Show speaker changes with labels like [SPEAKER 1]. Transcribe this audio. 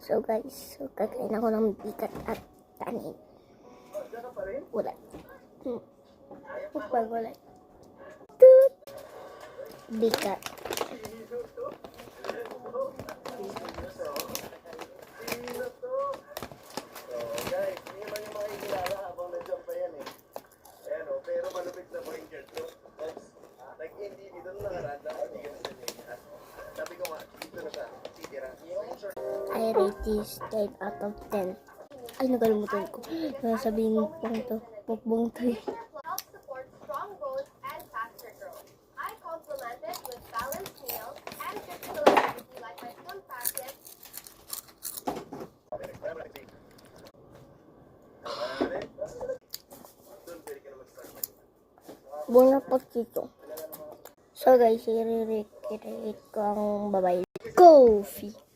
[SPEAKER 1] So guys, kakain ako ng bigat at tanin. Ulat. Mukbang ulat. Toot! Bigat. I rate this 10 out of 10. Ay, nagalimutan ko. Sabihin pang to. Mukbang to eh.
[SPEAKER 2] Help support strong bones and faster growth. I complement it with balanced meals and physical activity like my swim practice.
[SPEAKER 1] Bon appetito. So guys, i-rate ko ang babae. Coffee.